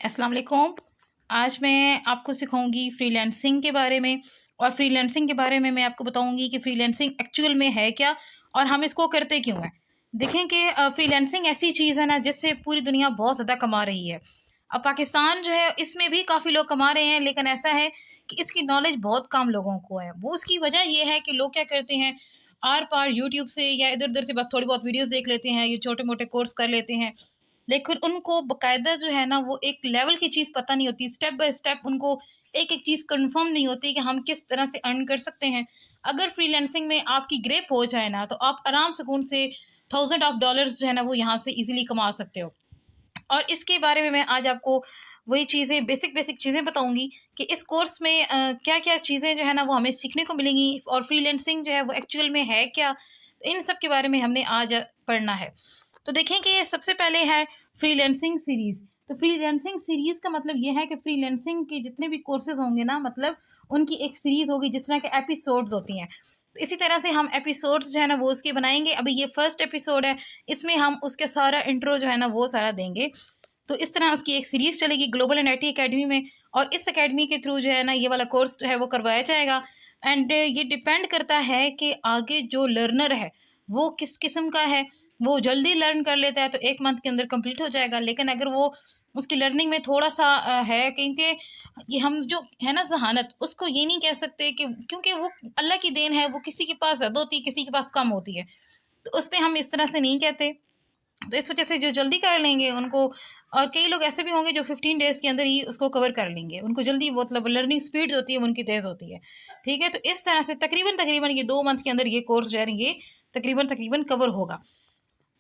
अस्सलाम वालेकुम। आज मैं आपको सिखाऊंगी फ्रीलांसिंग के बारे में। और फ्रीलांसिंग के बारे में मैं आपको बताऊंगी कि फ्रीलांसिंग एक्चुअल में है क्या और हम इसको करते क्यों हैं। देखें कि फ्रीलांसिंग ऐसी चीज़ है ना जिससे पूरी दुनिया बहुत ज़्यादा कमा रही है। अब पाकिस्तान जो है इसमें भी काफ़ी लोग कमा रहे हैं, लेकिन ऐसा है कि इसकी नॉलेज बहुत कम लोगों को है। वो उसकी वजह ये है कि लोग क्या करते हैं, आर पार यूट्यूब से या इधर उधर से बस थोड़ी बहुत वीडियोस देख लेते हैं, ये छोटे मोटे कोर्स कर लेते हैं, लेकिन उनको बकायदा जो है ना वो एक लेवल की चीज़ पता नहीं होती। स्टेप बाय स्टेप उनको एक एक चीज़ कंफर्म नहीं होती कि हम किस तरह से अर्न कर सकते हैं। अगर फ्रीलांसिंग में आपकी ग्रेप हो जाए ना तो आप आराम सुकून से थाउजेंड ऑफ डॉलर्स जो है ना वो यहाँ से इजीली कमा सकते हो। और इसके बारे में मैं आज आपको वही चीज़ें बेसिक बेसिक चीज़ें बताऊंगी कि इस कोर्स में क्या क्या चीज़ें जो है ना वो हमें सीखने को मिलेंगी और फ्रीलांसिंग जो है वो एक्चुअल में है क्या। तो इन सब के बारे में हमने आज पढ़ना है। तो देखें कि सबसे पहले है फ्रीलांसिंग सीरीज़। तो फ्रीलांसिंग सीरीज़ का मतलब ये है कि फ्रीलांसिंग के जितने भी कोर्सेज होंगे ना, मतलब उनकी एक सीरीज़ होगी जिस तरह के एपिसोड्स होती हैं। तो इसी तरह से हम एपिसोड्स जो है ना वो उसके बनाएंगे। अभी ये फर्स्ट एपिसोड है, इसमें हम उसके सारा इंट्रो जो है ना वो सारा देंगे। तो इस तरह उसकी एक सीरीज़ चलेगी ग्लोबल एंड आईटी एकेडमी में, और इस एकेडमी के थ्रू जो है ना ये वाला कोर्स जो है वो करवाया जाएगा। एंड ये डिपेंड करता है कि आगे जो लर्नर है वो किस किस्म का है। वो जल्दी लर्न कर लेता है तो 1 मंथ के अंदर कंप्लीट हो जाएगा, लेकिन अगर वो उसकी लर्निंग में थोड़ा सा है, क्योंकि ये हम जो है ना जहानत, उसको ये नहीं कह सकते कि क्योंकि वो अल्लाह की देन है, वो किसी के पास ज़्यादा होती है किसी के पास कम होती है, तो उस पर हम इस तरह से नहीं कहते। तो इस वजह से जो जल्दी कर लेंगे उनको, और कई लोग ऐसे भी होंगे जो 15 डेज़ के अंदर ही उसको कवर कर लेंगे, उनको जल्दी मतलब लर्निंग स्पीड होती है वो उनकी तेज़ होती है। ठीक है, तो इस तरह से तकरीबन तकरीबन ये 2 मंथ के अंदर ये कोर्स जो है ये तकरीबन तकरीबन कवर होगा।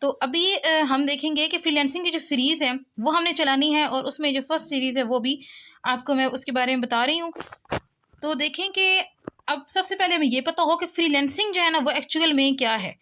तो अभी हम देखेंगे कि फ्रीलांसिंग की जो सीरीज़ है वो हमने चलानी है, और उसमें जो फर्स्ट सीरीज़ है वो भी आपको मैं उसके बारे में बता रही हूँ। तो देखें कि अब सबसे पहले हमें ये पता हो कि फ्रीलांसिंग जो है ना वो एक्चुअल में क्या है।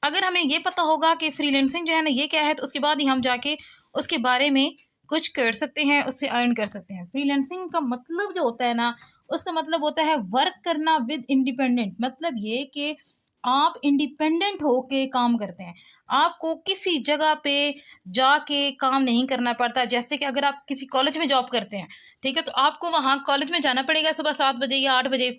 अगर हमें ये पता होगा कि फ्रीलांसिंग जो है ना ये क्या है, तो उसके बाद ही हम जाके उसके बारे में कुछ कर सकते हैं, उससे अर्न कर सकते हैं। फ्रीलांसिंग का मतलब जो होता है ना, उसका मतलब होता है वर्क करना विद इंडिपेंडेंट। मतलब ये कि आप इंडिपेंडेंट होके काम करते हैं, आपको किसी जगह पे जाके काम नहीं करना पड़ता। जैसे कि अगर आप किसी कॉलेज में जॉब करते हैं, ठीक है, तो आपको वहाँ कॉलेज में जाना पड़ेगा सुबह 7 बजे या 8 बजे,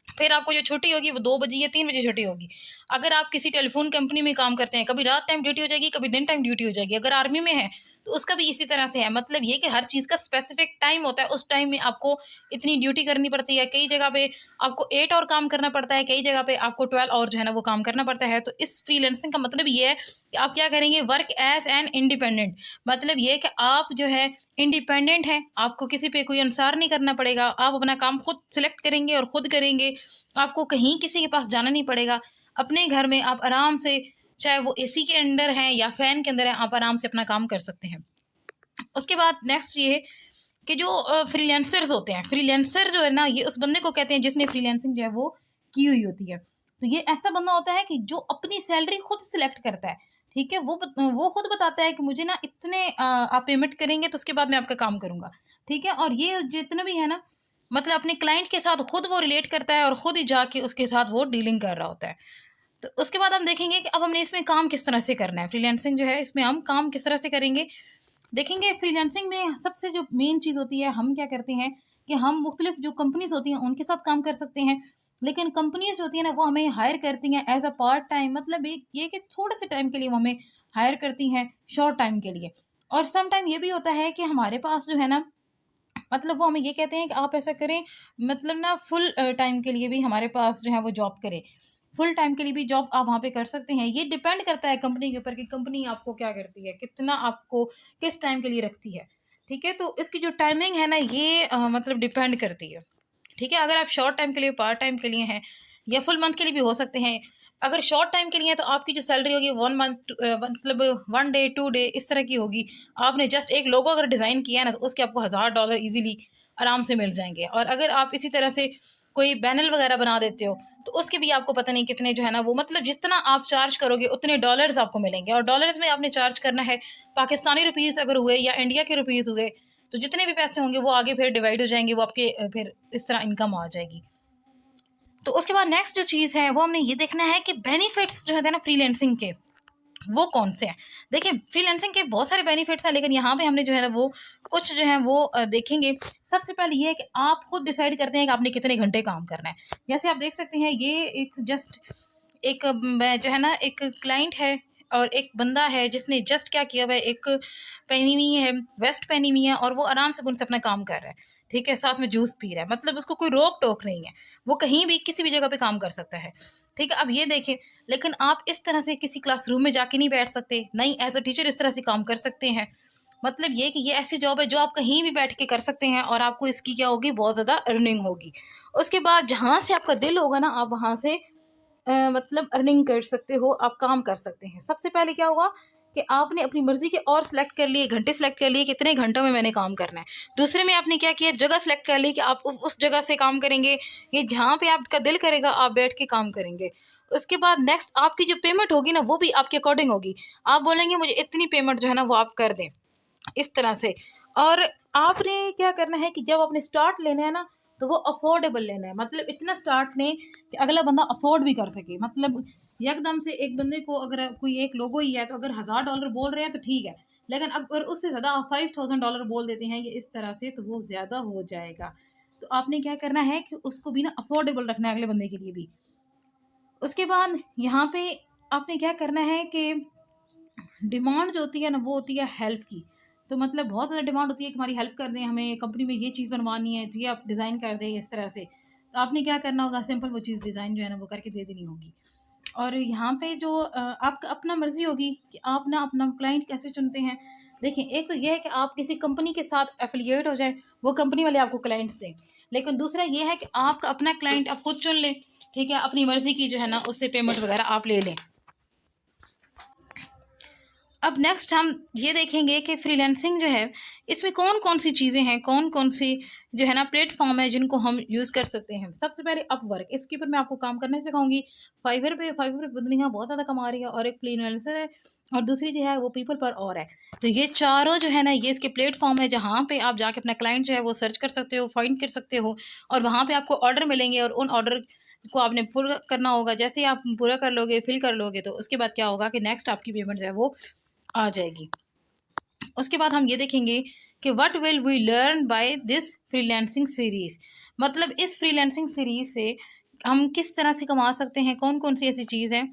फिर आपको जो छुट्टी होगी वो 2 बजे या 3 बजे छुट्टी होगी। अगर आप किसी टेलीफोन कंपनी में काम करते हैं, कभी रात टाइम ड्यूटी हो जाएगी, कभी दिन टाइम ड्यूटी हो जाएगी। अगर आर्मी में है तो उसका भी इसी तरह से है। मतलब ये कि हर चीज़ का स्पेसिफिक टाइम होता है, उस टाइम में आपको इतनी ड्यूटी करनी पड़ती है। कई जगह पे आपको 8 और काम करना पड़ता है, कई जगह पे आपको 12 और जो है ना वो काम करना पड़ता है। तो इस फ्रीलांसिंग का मतलब ये है कि आप क्या करेंगे, वर्क एज एन इंडिपेंडेंट। मतलब ये कि आप जो है इंडिपेंडेंट हैं, आपको किसी पे कोई अनुसार नहीं करना पड़ेगा। आप अपना काम खुद सिलेक्ट करेंगे और खुद करेंगे। आपको कहीं किसी के पास जाना नहीं पड़ेगा। अपने घर में आप आराम से, चाहे वो एसी के अंडर हैं या फ़ैन के अंदर हैं, आप आराम से अपना काम कर सकते हैं। उसके बाद नेक्स्ट ये कि जो फ्रीलांसर्स होते हैं, फ्रीलांसर जो है ना ये उस बंदे को कहते हैं जिसने फ्रीलांसिंग जो है वो की हुई होती है। तो ये ऐसा बंदा होता है कि जो अपनी सैलरी खुद सिलेक्ट करता है। ठीक है, वो खुद बताता है कि मुझे ना इतने आप पेमेंट करेंगे तो उसके बाद मैं आपका काम करूँगा। ठीक है, और ये जितना भी है ना, मतलब अपने क्लाइंट के साथ खुद वो रिलेट करता है और खुद ही जाके उसके साथ वो डीलिंग कर रहा होता है। तो उसके बाद हम देखेंगे कि अब हमने इसमें काम किस तरह से करना है। फ्रीलांसिंग जो है इसमें हम काम किस तरह से करेंगे, देखेंगे। फ्रीलांसिंग में सबसे जो मेन चीज़ होती है, हम क्या करते हैं कि हम मुख्तलिफ जो कंपनीज होती हैं उनके साथ काम कर सकते हैं, लेकिन कंपनीज होती हैं ना वो हमें हायर करती हैं एज अ पार्ट टाइम। मतलब एक ये कि थोड़े से टाइम के लिए वो हमें हायर करती हैं, शॉर्ट टाइम के लिए। और सम टाइम ये भी होता है कि हमारे पास जो है ना, मतलब वो हमें ये कहते हैं कि आप ऐसा करें, मतलब ना फुल टाइम के लिए भी हमारे पास जो है वो जॉब करें। फुल टाइम के लिए भी जॉब आप वहाँ पे कर सकते हैं। ये डिपेंड करता है कंपनी के ऊपर कि कंपनी आपको क्या करती है, कितना आपको किस टाइम के लिए रखती है। ठीक है, तो इसकी जो टाइमिंग है ना ये मतलब डिपेंड करती है। ठीक है, अगर आप शॉर्ट टाइम के लिए, पार्ट टाइम के लिए हैं, या फुल मंथ के लिए भी हो सकते हैं। अगर शॉर्ट टाइम के लिए है तो आपकी जो सैलरी होगी 1 मंथ, मतलब 1 डे 2 डे इस तरह की होगी। आपने जस्ट एक लोगो अगर डिज़ाइन किया है ना तो उसके आपको $1000 ईजिली आराम से मिल जाएंगे। और अगर आप इसी तरह से कोई बैनर वगैरह बना देते हो तो उसके भी आपको पता नहीं कितने जो है ना वो, मतलब जितना आप चार्ज करोगे उतने डॉलर्स आपको मिलेंगे। और डॉलर्स में आपने चार्ज करना है, पाकिस्तानी रुपीज़ अगर हुए या इंडिया के रुपीज़ हुए, तो जितने भी पैसे होंगे वो आगे फिर डिवाइड हो जाएंगे, वो आपके फिर इस तरह इनकम आ जाएगी। तो उसके बाद नेक्स्ट जो चीज़ है वो हमने ये देखना है कि बेनिफिट्स जो है ना फ्रीलांसिंग के, वो कौन से हैं। देखिए फ्रीलांसिंग के बहुत सारे बेनिफिट्स हैं, लेकिन यहाँ पे हमने जो है ना वो कुछ जो है वो देखेंगे। सबसे पहले ये है कि आप खुद डिसाइड करते हैं कि आपने कितने घंटे काम करना है। जैसे आप देख सकते हैं ये एक जस्ट एक जो है ना एक क्लाइंट है और एक बंदा है जिसने जस्ट क्या किया हुआ है, एक पहनी हुई है, वेस्ट पहनी हुई है, और वो आराम से उनसे अपना काम कर रहा है, ठीक है, साथ में जूस पी रहा है, मतलब उसको कोई रोक टोक नहीं है, वो कहीं भी किसी भी जगह पे काम कर सकता है, ठीक है। अब ये देखें, लेकिन आप इस तरह से किसी क्लासरूम में जाके नहीं बैठ सकते, नहीं एज अ टीचर इस तरह से काम कर सकते हैं। मतलब ये कि ये ऐसी जॉब है जो आप कहीं भी बैठ के कर सकते हैं और आपको इसकी क्या होगी, बहुत ज़्यादा अर्निंग होगी। उसके बाद जहाँ से आपका दिल होगा ना, आप वहाँ से मतलब अर्निंग कर सकते हो, आप काम कर सकते हैं। सबसे पहले क्या होगा कि आपने अपनी मर्ज़ी के और सेलेक्ट कर लिए, घंटे सेलेक्ट कर लिए, कितने घंटों में मैंने काम करना है। दूसरे में आपने क्या किया, जगह सेलेक्ट कर ली कि आप उस जगह से काम करेंगे, ये जहाँ पे आपका दिल करेगा आप बैठ के काम करेंगे। उसके बाद नेक्स्ट आपकी जो पेमेंट होगी ना वो भी आपके अकॉर्डिंग होगी। आप बोलेंगे मुझे इतनी पेमेंट जो है ना वो आप कर दें, इस तरह से। और आपने क्या करना है कि जब आपने स्टार्ट लेना है ना, तो वो अफोर्डेबल लेना है, मतलब इतना स्टार्ट लें कि अगला बंदा अफोर्ड भी कर सके। मतलब एकदम से एक बंदे को अगर कोई एक लोगो ही है तो अगर $1000 बोल रहे हैं तो ठीक है, लेकिन अगर उससे ज़्यादा आप $5000 बोल देते हैं ये इस तरह से, तो वो ज़्यादा हो जाएगा। तो आपने क्या करना है कि उसको भी ना अफोर्डेबल रखना है अगले बंदे के लिए भी। उसके बाद यहाँ पे आपने क्या करना है कि डिमांड जो होती है ना वो होती है हेल्प की। तो मतलब बहुत ज़्यादा डिमांड होती है कि हमारी हेल्प कर दें, हमें कंपनी में ये चीज़ बनवानी है तो ये आप डिज़ाइन कर दें इस तरह से। तो आपने क्या करना होगा, सिंपल वो चीज़ डिज़ाइन जो है ना वो करके दे देनी होगी। और यहाँ पे जो आपका अपना मर्ज़ी होगी कि आप ना अपना क्लाइंट कैसे चुनते हैं। देखिए एक तो ये है कि आप किसी कंपनी के साथ एफिलिएट हो जाएँ, वो कंपनी वाले आपको क्लाइंट्स दें। लेकिन दूसरा ये है कि आपका अपना क्लाइंट आप खुद चुन लें, ठीक है, अपनी मर्ज़ी की जो है ना उससे पेमेंट वगैरह आप ले लें। अब नेक्स्ट हम ये देखेंगे कि फ्रीलांसिंग जो है इसमें कौन कौन सी चीज़ें हैं, कौन कौन सी जो है ना प्लेटफॉर्म है जिनको हम यूज़ कर सकते हैं। सबसे पहले अपवर्क, इसके ऊपर मैं आपको काम करना सिखाऊंगी। फाइवर पे दुनिया बहुत ज़्यादा कमा रही है, और एक फ्रीलांसर है, और दूसरी जो है वो पीपल पर और है। तो ये चारों जो है ना ये इसके प्लेटफॉर्म है जहाँ पे आप जाके अपना क्लाइंट जो है वो सर्च कर सकते हो, फाइंड कर सकते हो, और वहाँ पे आपको ऑर्डर मिलेंगे, और उन ऑर्डर को आपने पूरा करना होगा। जैसे ही आप पूरा कर लोगे, फिल कर लोगे, तो उसके बाद क्या होगा कि नेक्स्ट आपकी पेमेंट जो है वो आ जाएगी। उसके बाद हम ये देखेंगे कि what will we learn by this freelancing series, मतलब इस फ्रीलांसिंग सीरीज़ से हम किस तरह से कमा सकते हैं, कौन कौन सी ऐसी चीज़ है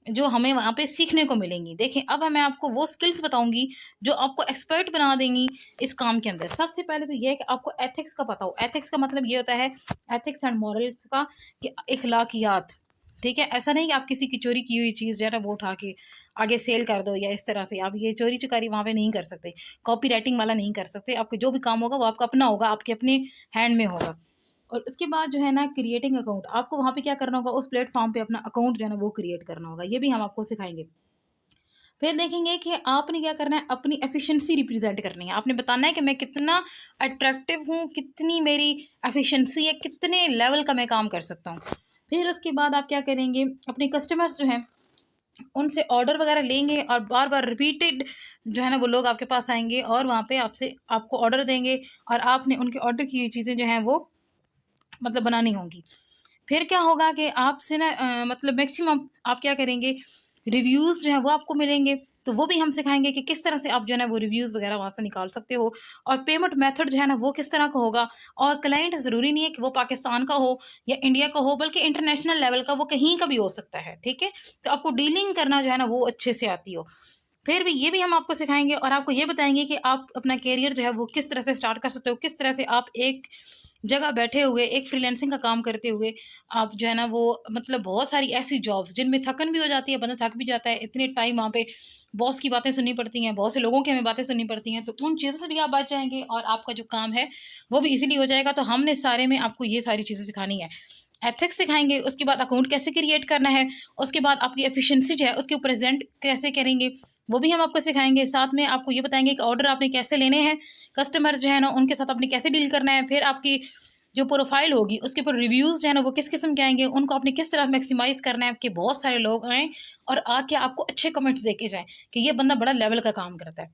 जो हमें वहाँ पे सीखने को मिलेंगी। देखिए अब मैं आपको वो स्किल्स बताऊंगी जो आपको एक्सपर्ट बना देंगी इस काम के अंदर। सबसे पहले तो ये है कि आपको एथिक्स का पता हो। एथिक्स का मतलब ये होता है, एथिक्स एंड मॉरल्स का, कि इखलाकियात, ठीक है। ऐसा नहीं कि आप किसी की चोरी की हुई चीज़ जो है ना वो उठा के आगे सेल कर दो, या इस तरह से आप ये चोरी चुकारी वहाँ पे नहीं कर सकते, कॉपी राइटिंग वाला नहीं कर सकते। आपको जो भी काम होगा वो आपका अपना होगा, आपके अपने हैंड में होगा। और उसके बाद जो है ना क्रिएटिंग अकाउंट, आपको वहाँ पे क्या करना होगा, उस प्लेटफॉर्म पे अपना अकाउंट जो है ना वो क्रिएट करना होगा, ये भी हम आपको सिखाएंगे। फिर देखेंगे कि आपने क्या करना है, अपनी एफिशिएंसी रिप्रेजेंट करनी है। आपने बताना है कि मैं कितना अट्रैक्टिव हूँ, कितनी मेरी एफिशिएंसी है, कितने लेवल का मैं काम कर सकता हूँ। फिर उसके बाद आप क्या करेंगे, अपने कस्टमर्स जो हैं उनसे ऑर्डर वगैरह लेंगे, और बार बार रिपीटेड जो है ना वो लोग आपके पास आएंगे और वहाँ पे आपसे आपको ऑर्डर देंगे, और आपने उनके ऑर्डर की हुई चीज़ें जो हैं वो मतलब बनानी होंगी। फिर क्या होगा कि आपसे ना मतलब मैक्सिमम आप क्या करेंगे, रिव्यूज़ जो है वो आपको मिलेंगे, तो वो भी हम सिखाएंगे कि किस तरह से आप जो है ना वो रिव्यूज़ वगैरह वहाँ से निकाल सकते हो। और पेमेंट मेथड जो है ना वो किस तरह का होगा, और क्लाइंट ज़रूरी नहीं है कि वो पाकिस्तान का हो या इंडिया का हो, बल्कि इंटरनेशनल लेवल का वो कहीं का भी हो सकता है, ठीक है। तो आपको डीलिंग करना जो है ना वो अच्छे से आती हो। फिर भी ये भी हम आपको सिखाएंगे, और आपको ये बताएंगे कि आप अपना करियर जो है वो किस तरह से स्टार्ट कर सकते हो, किस तरह से आप एक जगह बैठे हुए एक फ्रीलांसिंग का काम करते हुए आप जो है ना वो मतलब बहुत सारी ऐसी जॉब्स जिनमें थकन भी हो जाती है, बंदा थक भी जाता है, इतने टाइम वहाँ पे बॉस की बातें सुननी पड़ती हैं, बहुत से लोगों की हमें बातें सुननी पड़ती हैं, तो उन चीज़ों से भी आप बच जाएंगे और आपका जो काम है वो भी इजीली हो जाएगा। तो हमने सारे में आपको ये सारी चीज़ें सिखानी है। एथिक्स सिखाएंगे, उसके बाद अकाउंट कैसे क्रिएट करना है, उसके बाद आपकी एफिशिएंसी जो है उसके प्रेजेंट कैसे करेंगे वो भी हम आपको सिखाएंगे। साथ में आपको ये बताएंगे कि ऑर्डर आपने कैसे लेने हैं, कस्टमर्स जो है ना उनके साथ आपने कैसे डील करना है। फिर आपकी जो प्रोफाइल होगी उसके ऊपर रिव्यूज़ जो है ना वो किस किस्म के आएंगे, उनको आपने किस तरह मैक्सिमाइज़ करना है कि बहुत सारे लोग आएँ और आके आपको अच्छे कमेंट्स दे के जाएँ कि ये बंदा बड़ा लेवल का काम करता है।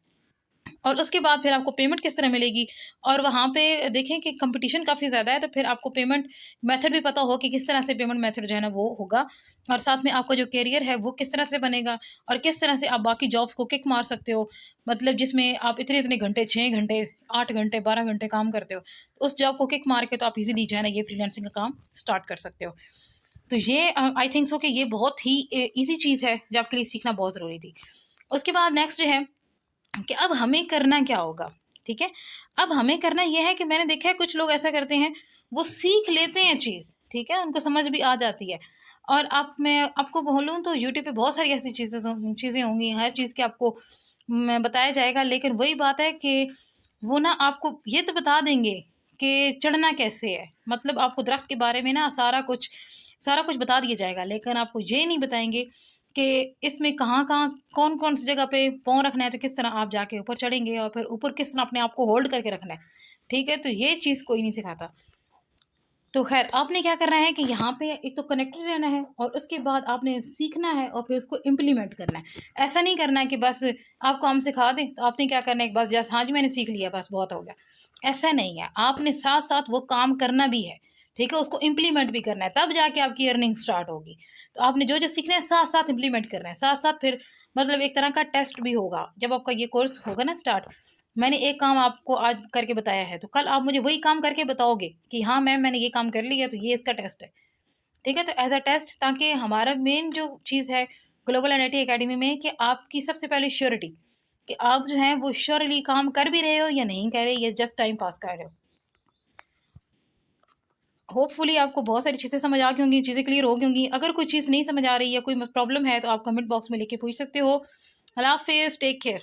और उसके बाद फिर आपको पेमेंट किस तरह मिलेगी। और वहाँ पे देखें कि कंपटीशन काफ़ी ज़्यादा है, तो फिर आपको पेमेंट मेथड भी पता हो कि किस तरह से पेमेंट मेथड जो है ना वो होगा। और साथ में आपका जो करियर है वो किस तरह से बनेगा और किस तरह से आप बाकी जॉब्स को किक मार सकते हो। मतलब जिसमें आप इतने-इतने घंटे, 6 घंटे, 8 घंटे, 12 घंटे काम करते हो, उस जॉब को किक मार के तो आप ईज़िली जो है ना ये फ्रीलांसिंग का काम स्टार्ट कर सकते हो। तो ये आई थिंक सो कि ये बहुत ही ईज़ी चीज़ है जो आपके लिए सीखना बहुत ज़रूरी थी। उसके बाद नेक्स्ट जो है कि अब हमें करना क्या होगा, ठीक है? अब हमें करना ये है कि मैंने देखा है कुछ लोग ऐसा करते हैं, वो सीख लेते हैं चीज़, ठीक है? उनको समझ भी आ जाती है। और अब मैं आपको बोलूँ तो यूट्यूब पे बहुत सारी ऐसी चीज़ें होंगी, हर चीज़ के आपको मैं बताया जाएगा, लेकिन वही बात है कि वो ना आपको ये तो बता देंगे कि चढ़ना कैसे है। मतलब आपको दरख्त के बारे में ना सारा कुछ बता दिया जाएगा, लेकिन आपको ये नहीं बताएँगे कि इसमें कहाँ-कहाँ, कौन-कौन सी जगह पे पाँव रखना है, तो किस तरह आप जाके ऊपर चढ़ेंगे और फिर ऊपर किस तरह अपने आप को होल्ड करके रखना है, ठीक है? तो ये चीज़ कोई नहीं सिखाता। तो ख़ैर आपने क्या करना है कि यहाँ पे एक तो कनेक्टेड रहना है और उसके बाद आपने सीखना है और फिर उसको इम्प्लीमेंट करना है। ऐसा नहीं करना है कि बस आपको हम सिखा दें, तो आपने क्या करना है, बस जस्ट हाँ जी मैंने सीख लिया बस बहुत हो गया। ऐसा नहीं है, आपने साथ-साथ वो काम करना भी है, ठीक है? उसको इम्प्लीमेंट भी करना है, तब जाके आपकी अर्निंग स्टार्ट होगी। तो आपने जो-जो सीखना है साथ-साथ इम्प्लीमेंट करना है, साथ-साथ फिर मतलब एक तरह का टेस्ट भी होगा। जब आपका ये कोर्स होगा ना स्टार्ट, मैंने एक काम आपको आज करके बताया है, तो कल आप मुझे वही काम करके बताओगे कि हाँ मैम मैंने ये काम कर लिया, तो ये इसका टेस्ट है। ठीक है? तो एज़ अ टेस्ट, ताकि हमारा मेन जो चीज़ है ग्लोबल एनआईटी अकेडमी में, कि आपकी सबसे पहले श्योरिटी, कि आप जो हैं वो श्योरली काम कर भी रहे हो या नहीं कर रहे, या जस्ट टाइम पास कर रहे हो। होपफुली आपको बहुत सारी चीज़ें समझ आ गई होंगी, चीज़ें क्लियर हो गई होंगी। अगर कोई चीज़ नहीं समझ आ रही है, कोई प्रॉब्लम है, तो आप कमेंट बॉक्स में लिख के पूछ सकते हो। अल्लाह हाफ़िज़, टेक केयर।